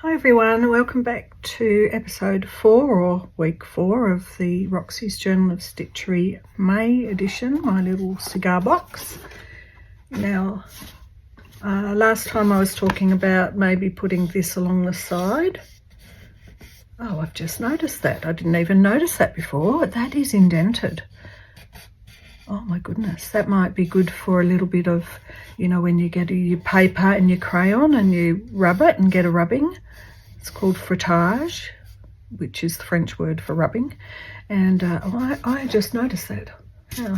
Hi everyone, welcome back to episode 4 or week 4 of the Roxy's Journal of Stitchery May edition, my little cigar box. Now, last time I was talking about maybe putting this along the side. Oh, I've just noticed that. I didn't even notice that before. That is indented. Oh my goodness, that might be good for a little bit of, you know, when you get your paper and your crayon and you rub it and get a rubbing. It's called frottage, which is the French word for rubbing. And I just noticed that.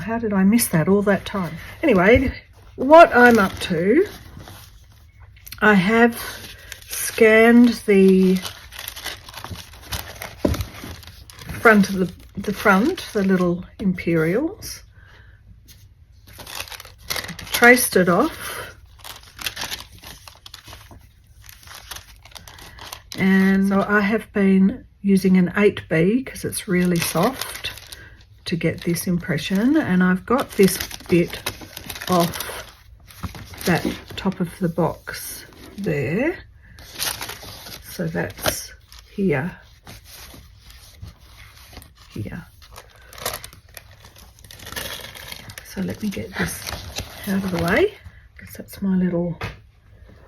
How did I miss that all that time? Anyway, what I'm up to, I have scanned the front of the little imperials, traced it off, and so I have been using an 8B because it's really soft to get this impression, and I've got this bit off that top of the box there, so that's here. So let me get this out of the way because that's my little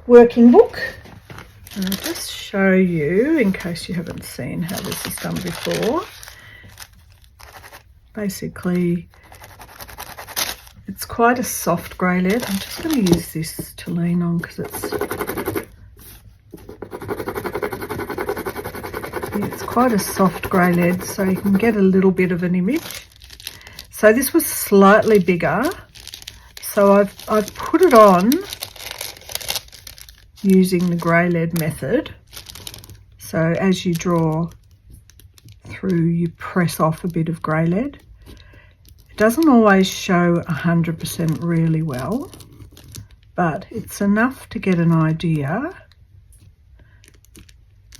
working book. And I'll just show you, in case you haven't seen how this is done before. Basically, it's quite a soft grey lead. I'm just going to use this to lean on because it's quite a soft grey lead, so you can get a little bit of an image. So this was slightly bigger, so I've put it on using the grey lead method. So as you draw through, you press off a bit of grey lead. It doesn't always show 100% really well, but it's enough to get an idea.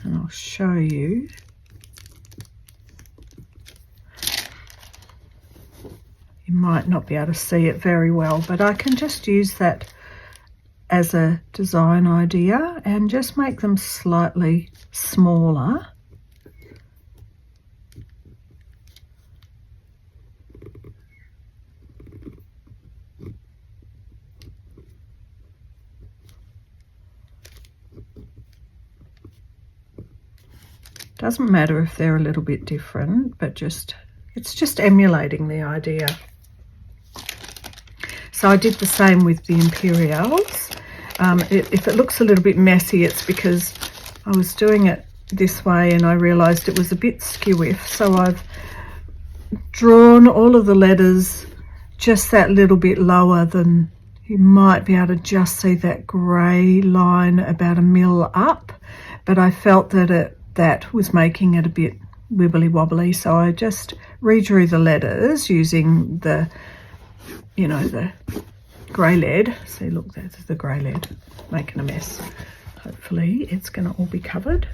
And I'll show you. You might not be able to see it very well, but I can just use that as a design idea and just make them slightly smaller. Doesn't matter if they're a little bit different, but it's just emulating the idea. So I did the same with the imperials. If it looks a little bit messy, it's because I was doing it this way and I realised it was a bit skew-if. So I've drawn all of the letters just that little bit lower than you might be able to just see that grey line about 1 mil up. But I felt that that was making it a bit wibbly wobbly, so I just redrew the letters using the, you know, the grey lead. See, look, that's the grey lead making a mess. Hopefully it's going to all be covered.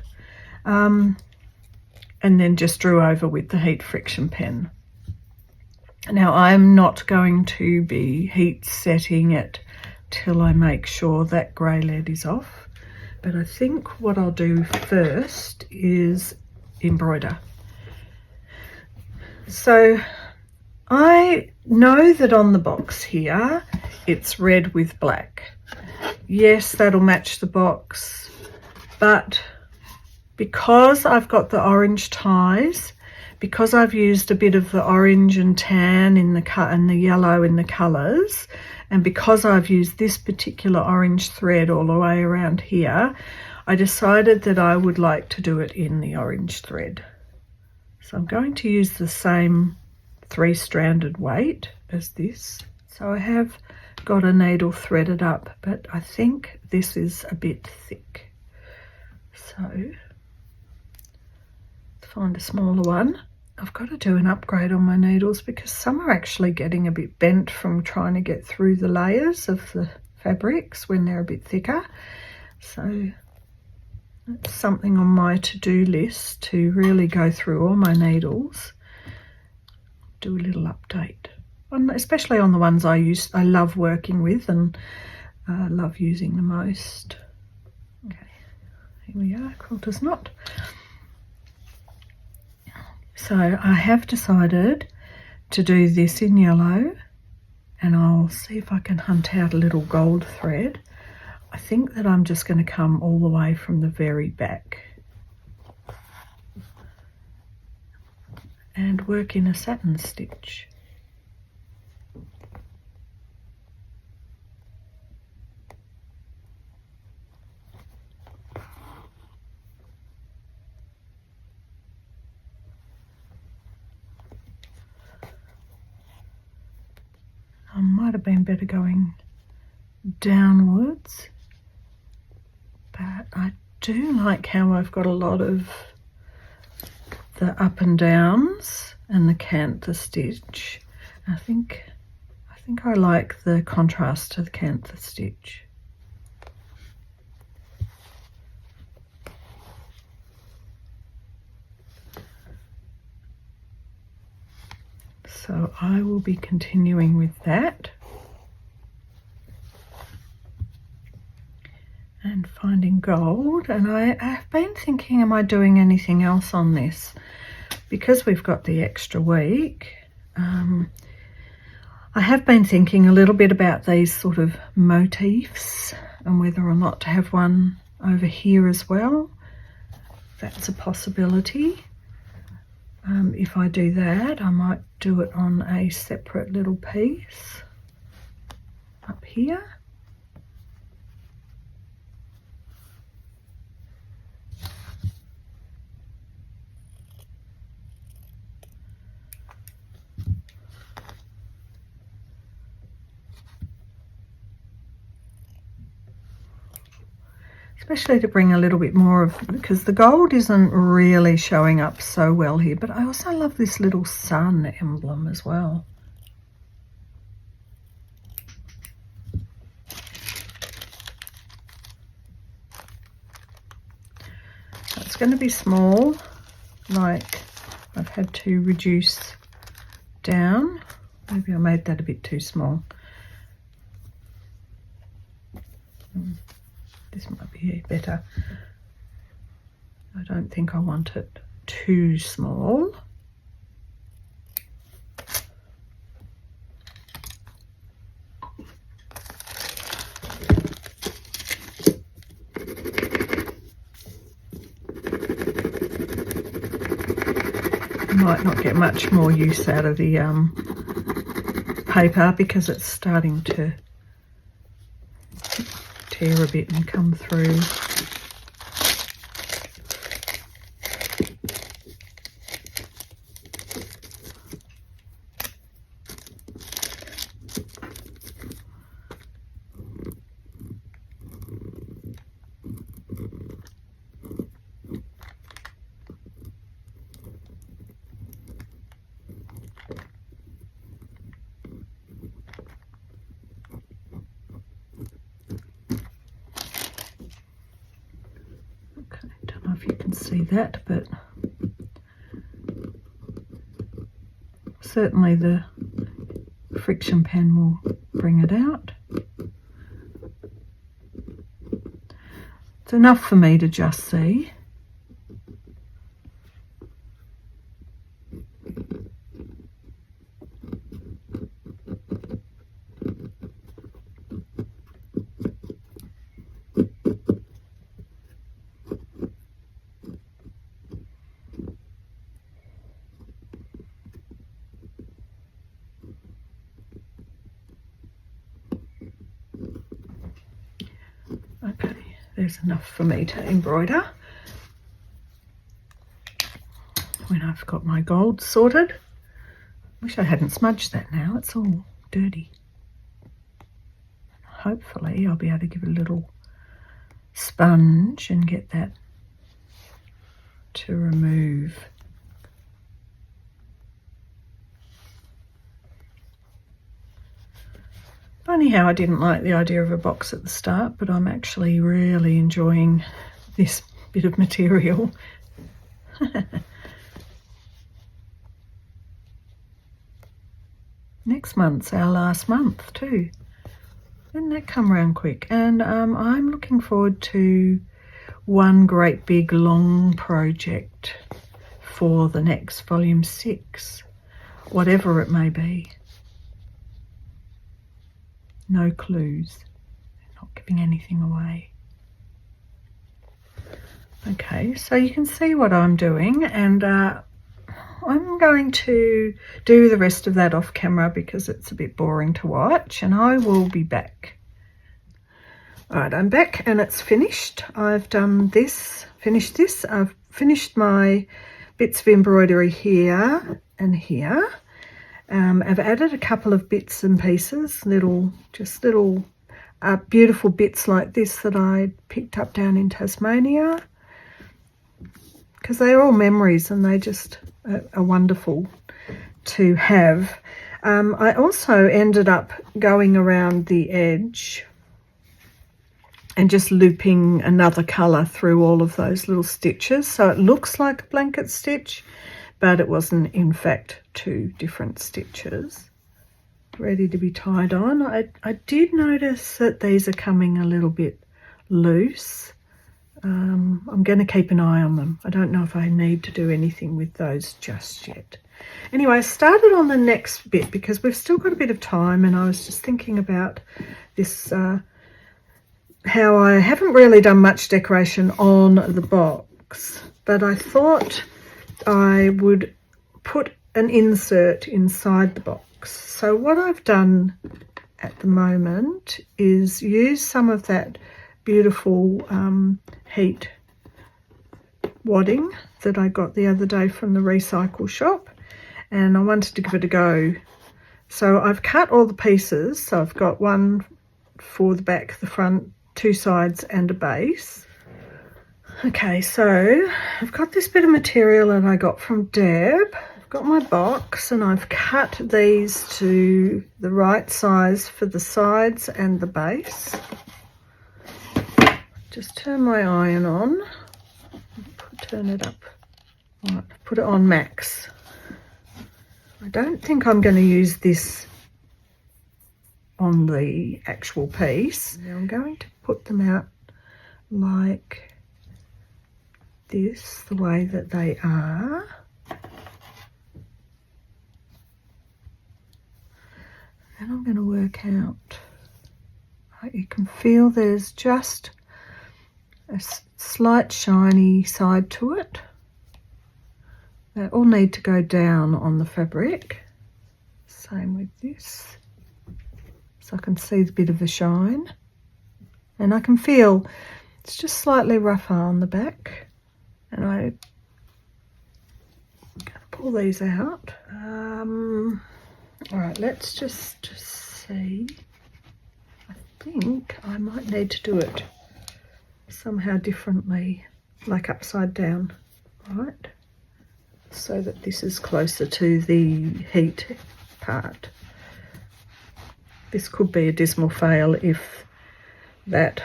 And then just drew over with the heat friction pen. Now I'm not going to be heat setting it till I make sure that grey lead is off. But I think what I'll do first is embroider. So I know that on the box here it's red with black. Yes, that'll match the box, but because I've got the orange ties, because I've used a bit of the orange and tan in the cut and the yellow in the colours, and because I've used this particular orange thread all the way around here, I decided that I would like to do it in the orange thread. So I'm going to use the same 3-stranded weight as this. So I have got a needle threaded up, but I think this is a bit thick. So to find a smaller one, I've got to do an upgrade on my needles because some are actually getting a bit bent from trying to get through the layers of the fabrics when they're a bit thicker. So that's something on my to-do list, to really go through all my needles, do a little update, especially on the ones I love working with and love using the most. Okay, Here we are, quilter's knot. So I have decided to do this in yellow, and I'll see if I can hunt out a little gold thread. I think that I'm just going to come all the way from the very back and work in a satin stitch. I might have been better going downwards, but I do like how I've got a lot of the up and downs and the cantha stitch. I think I like the contrast to the cantha stitch. So I will be continuing with that and finding gold. And I've been thinking, am I doing anything else on this? Because we've got the extra week, I have been thinking a little bit about these sort of motifs and whether or not to have one over here as well. That's a possibility. If I do that, I might do it on a separate little piece up here. Especially to bring a little bit more of, because the gold isn't really showing up so well here, but I also love this little sun emblem as well. It's going to be small, like I've had to reduce down. Maybe I made that a bit too small. This might be better. I don't think I want it too small. Might not get much more use out of the paper because it's starting to tear a bit and come through. See that, but certainly the friction pen will bring it out. It's enough for me to just see. Okay, there's enough for me to embroider when I've got my gold sorted. Wish I hadn't smudged that now, it's all dirty. Hopefully I'll be able to give it a little sponge and get that to remove. Funny how I didn't like the idea of a box at the start, but I'm actually really enjoying this bit of material. Next month's our last month too. Didn't that come around quick? And I'm looking forward to one great big long project for the next volume 6, whatever it may be. No clues, not giving anything away. Okay, so you can see what I'm doing, and I'm going to do the rest of that off camera because it's a bit boring to watch, and I will be back. Alright, I'm back and it's finished. I've done this, finished this. I've finished my bits of embroidery here and here. I've added a couple of bits and pieces, little beautiful bits like this that I picked up down in Tasmania, because they're all memories and they just are wonderful to have. I also ended up going around the edge and just looping another colour through all of those little stitches, so it looks like a blanket stitch, but it wasn't in fact 2 different stitches. Ready to be tied on. I did notice that these are coming a little bit loose. I'm going to keep an eye on them. I don't know if I need to do anything with those just yet. Anyway, I started on the next bit because we've still got a bit of time, and I was just thinking about this, how I haven't really done much decoration on the box, but I thought I would put an insert inside the box. So what I've done at the moment is use some of that beautiful heat wadding that I got the other day from the recycle shop, and I wanted to give it a go. So I've cut all the pieces, so I've got one for the back, the front, 2 sides and a base. Okay, so I've got this bit of material that I got from Deb. I've got my box and I've cut these to the right size for the sides and the base. Just turn my iron on, turn it up. All right, put it on max. I don't think I'm going to use this on the actual piece. Now I'm going to put them out like this, the way that they are. And I'm going to work out, you can feel there's just a slight shiny side to it. They all need to go down on the fabric. Same with this. So I can see the bit of the shine. And I can feel it's just slightly rougher on the back. And I'm going to pull these out. All right, let's just see. I think I might need to do it somehow differently, like upside down, right? So that this is closer to the heat part. This could be a dismal fail if that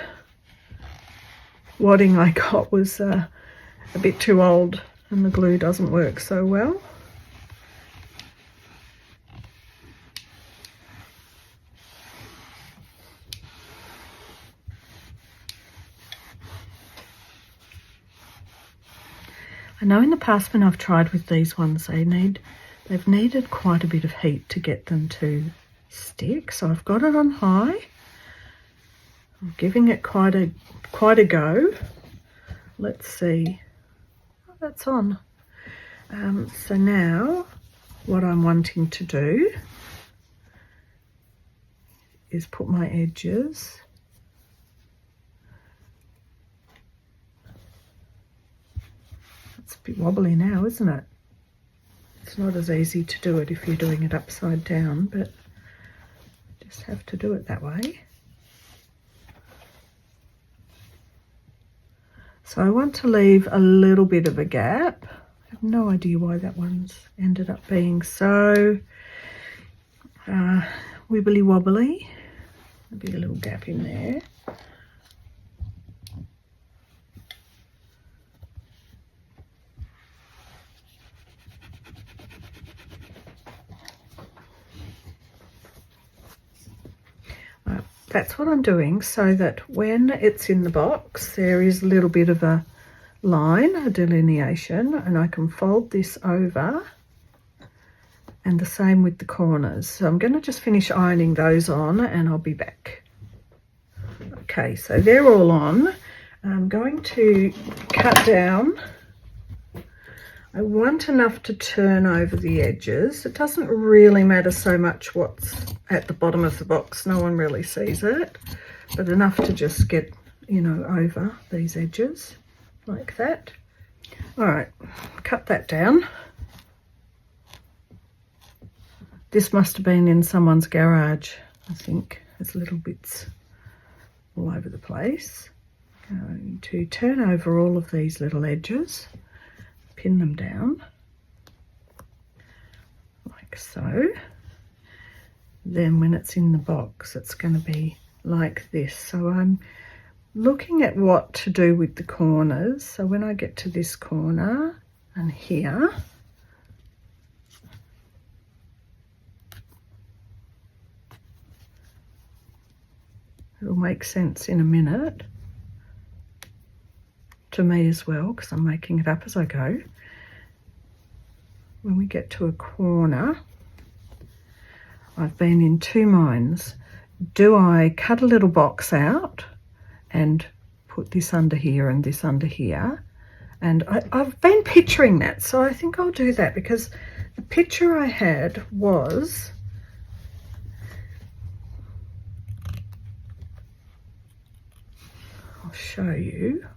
wadding I got was a bit too old and the glue doesn't work so well. I know in the past when I've tried with these ones, they've needed quite a bit of heat to get them to stick. So I've got it on high. I'm giving it quite a go. Let's see. Oh, that's on. So now what I'm wanting to do is put my edges It's a bit wobbly now, isn't it? It's not as easy to do it if you're doing it upside down, but you just have to do it that way. So I want to leave a little bit of a gap. I have no idea why that one's ended up being so wibbly wobbly. There'll be a little gap in there. that's what I'm doing, so that when it's in the box there is a little bit of a line, a delineation, and I can fold this over, and the same with the corners. So I'm going to just finish ironing those on and I'll be back. Okay, so they're all on. I'm going to cut down. I want enough to turn over the edges. It doesn't really matter so much what's at the bottom of the box, no one really sees it, but enough to just get, you know, over these edges like that. All right, cut that down. This must have been in someone's garage, I think. There's little bits all over the place. Going to turn over all of these little edges, pin them down like so. Then when it's in the box, it's going to be like this. So I'm looking at what to do with the corners. So when I get to this corner and here, it'll make sense in a minute to me as well, because I'm making it up as I go. When we get to a corner, I've been in two minds. Do I cut a little box out and put this under here and this under here? And I've been picturing that, so I think I'll do that, because the picture I had was I'll show you.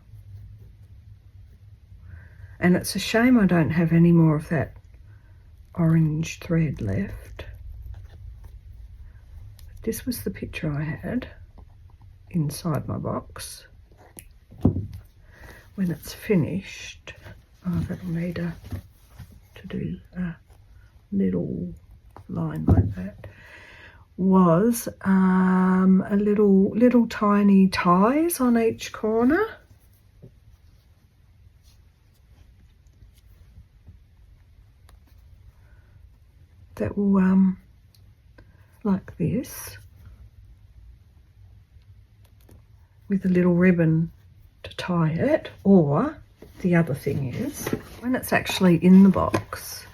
And it's a shame I don't have any more of that orange thread left. This was the picture I had inside my box. When it's finished, that'll need to do a little line like that. Was a little tiny ties on each corner. That will like this, with a little ribbon to tie it. Or the other thing is, when it's actually in the box,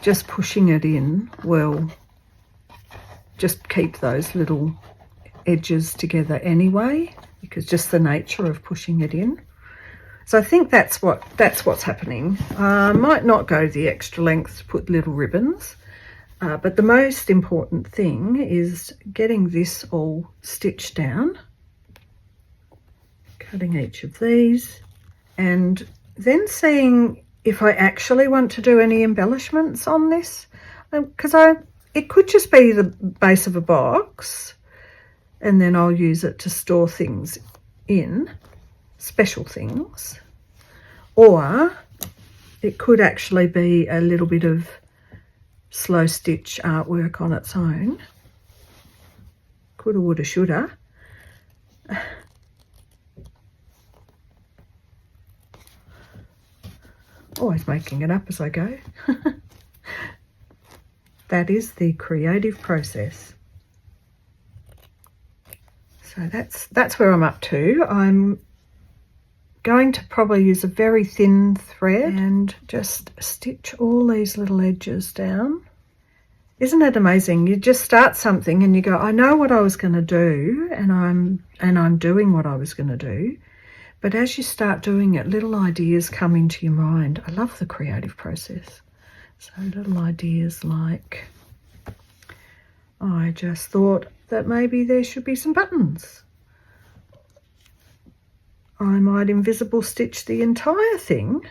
just pushing it in will just keep those little edges together anyway, because just the nature of pushing it in. So I think that's what's happening. I might not go the extra length to put little ribbons, but the most important thing is getting this all stitched down, cutting each of these, and then seeing if I actually want to do any embellishments on this, because it could just be the base of a box, and then I'll use it to store things in, special things, or it could actually be a little bit of slow stitch artwork on its own. Coulda, woulda, shoulda. Always making it up as I go. That is the creative process. So that's where I'm up to. I'm going to probably use a very thin thread and just stitch all these little edges down. Isn't it amazing? You just start something and you go, I know what I was going to do, and I'm doing what I was going to do. But as you start doing it, little ideas come into your mind. I love the creative process. So little ideas like, I just thought that maybe there should be some buttons. I might invisible stitch the entire thing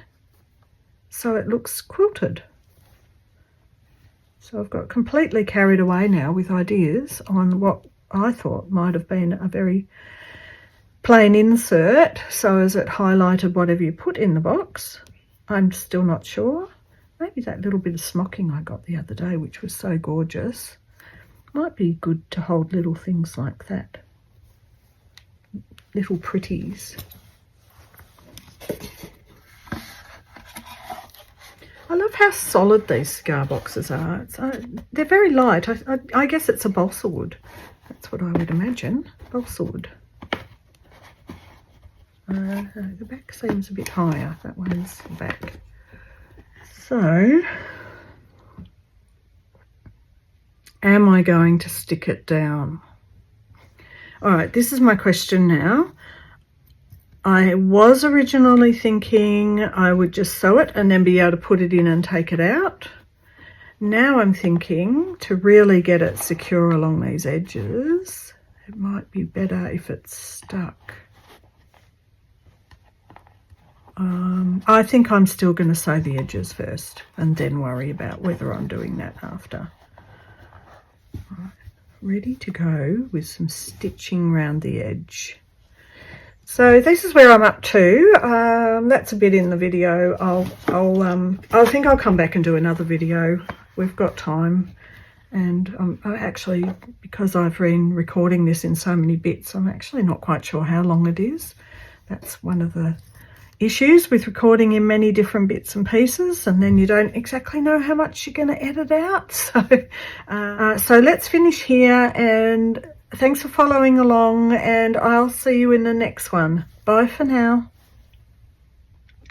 so it looks quilted. So I've got completely carried away now with ideas on what I thought might have been a very plain insert, so as it highlighted whatever you put in the box. I'm still not sure. Maybe that little bit of smocking I got the other day, which was so gorgeous, might be good to hold little things like that. Little pretties. I love how solid these cigar boxes are. They're very light. I guess it's a balsa wood. That's what I would imagine. Balsa wood. The back seems a bit higher. That one is the back. So, am I going to stick it down? All right, this is my question now. I was originally thinking I would just sew it and then be able to put it in and take it out. Now I'm thinking to really get it secure along these edges, it might be better if it's stuck. I think I'm still going to sew the edges first and then worry about whether I'm doing that after. Right, ready to go with some stitching around the edge. So this is where I'm up to. That's a bit in the video. I think I'll come back and do another video. We've got time, and I actually, because I've been recording this in so many bits, I'm actually not quite sure how long it is. That's one of the issues with recording in many different bits and pieces, and then you don't exactly know how much you're going to edit out. So let's finish here, and thanks for following along, and I'll see you in the next one. Bye for now.